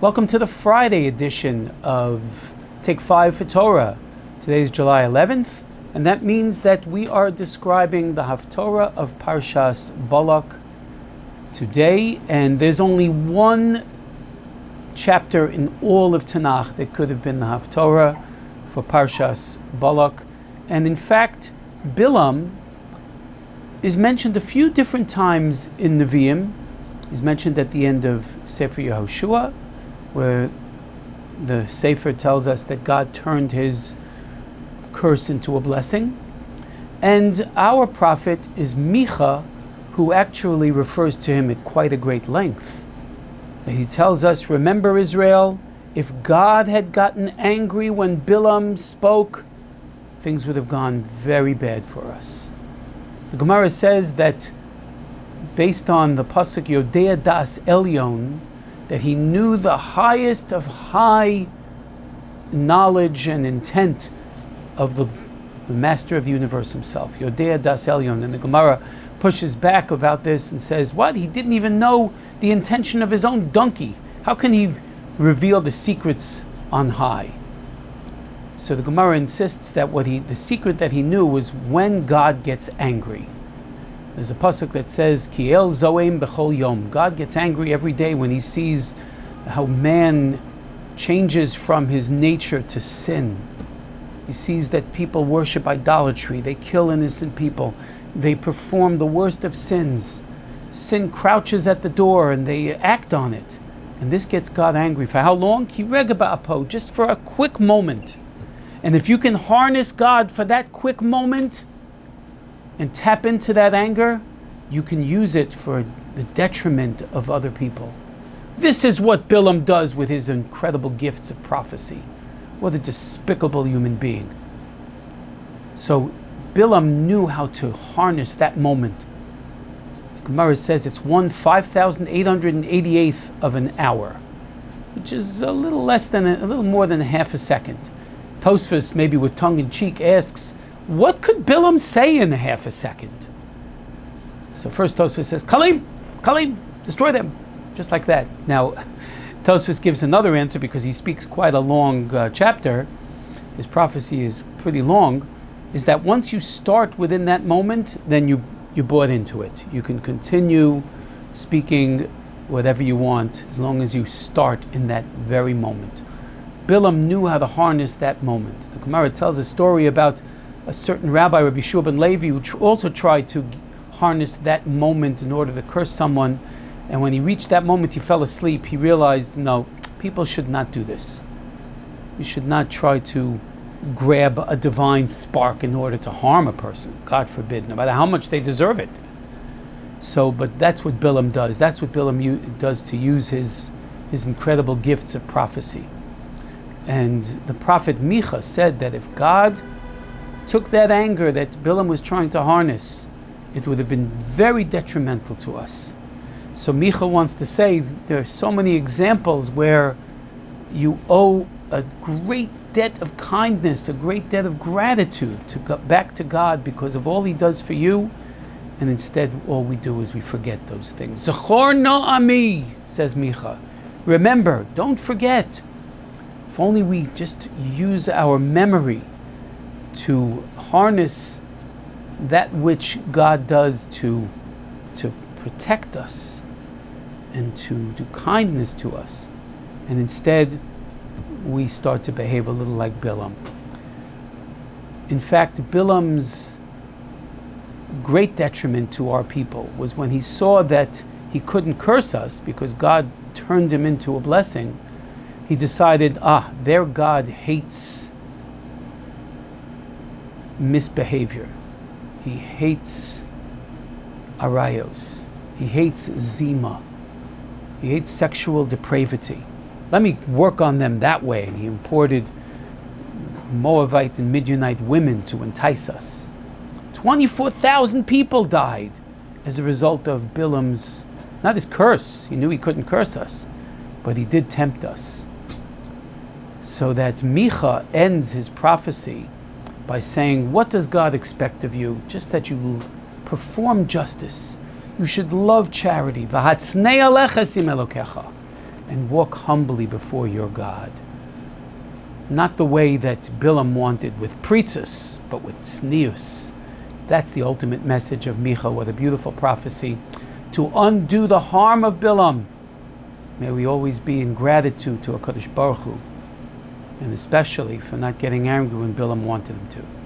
Welcome to the Friday edition of Take 5 for Torah. Today is July 11th, and that means that we are describing the Haftorah of Parshas Balak today, and there's only one chapter in all of Tanakh that could have been the Haftorah for Parshas Balak. And in fact, Bilam is mentioned a few different times in Nevi'im. He's mentioned at the end of Sefer Yehoshua, where the Sefer tells us that God turned his curse into a blessing. And our prophet is Micha, who actually refers to him at quite a great length. He tells us, remember Israel, if God had gotten angry when Bilam spoke, things would have gone very bad for us. The Gemara says that based on the pasuk Yodea Das Elyon, that he knew the highest of high knowledge and intent of the master of the universe himself, Yodea Das Elyon. And the Gemara pushes back about this and says, what? He didn't even know the intention of his own donkey. How can he reveal the secrets on high? So the Gemara insists that the secret that he knew was when God gets angry. There's a pasuk that says, Ki el zoem b'chol yom. God gets angry every day when he sees how man changes from his nature to sin. He sees that people worship idolatry, they kill innocent people, they perform the worst of sins. Sin crouches at the door and they act on it. And this gets God angry. For how long? Ki rega ba'apo, just for a quick moment. And if you can harness God for that quick moment and tap into that anger, you can use it for the detriment of other people. This is what Bilam does with his incredible gifts of prophecy. What a despicable human being. So Bilam knew how to harness that moment. The Gemara says it's 1/5888th of an hour, which is a little more than a half a second. Tosfos, maybe with tongue-in-cheek, asks, what could Bilam say in a half a second? So first Tosfos says, Kalim, destroy them, just like that. Now, Tosfos gives another answer because he speaks quite a long chapter. His prophecy is pretty long, is that once you start within that moment, then you bought into it. You can continue speaking whatever you want as long as you start in that very moment. Bilam knew how to harness that moment. The Gemara tells a story about a certain rabbi, Rabbi Shua ben Levi, who also tried to harness that moment in order to curse someone. And when he reached that moment, he fell asleep. He realized, no, people should not do this. You should not try to grab a divine spark in order to harm a person. God forbid, no matter how much they deserve it. But that's what Bilam does. That's what Bilam does to use his incredible gifts of prophecy. And the prophet Micha said that if God took that anger that Bilam was trying to harness, it would have been very detrimental to us. So Micha wants to say there are so many examples where you owe a great debt of kindness, a great debt of gratitude to go back to God because of all he does for you, and instead all we do is we forget those things. Zachor no'ami, says Micha. Remember, don't forget. If only we just use our memory to harness that which God does to protect us and to do kindness to us, and instead we start to behave a little like Bilam. In fact, Bilam's great detriment to our people was when he saw that he couldn't curse us because God turned him into a blessing. He decided, their God hates misbehavior. He hates arayos. He hates zima. He hates sexual depravity. Let me work on them that way. And he imported Moabite and Midianite women to entice us. 24,000 people died as a result of Bilam's, not his curse. He knew he couldn't curse us, but he did tempt us. So that Micha ends his prophecy by saying, what does God expect of you? Just that you perform justice. You should love charity. and walk humbly before your God. Not the way that Bilam wanted with pritzus, but with tznius. That's the ultimate message of Micha. What a beautiful prophecy. To undo the harm of Bilam. May we always be in gratitude to HaKadosh Baruch Hu, and especially for not getting angry when Bilam wanted him to.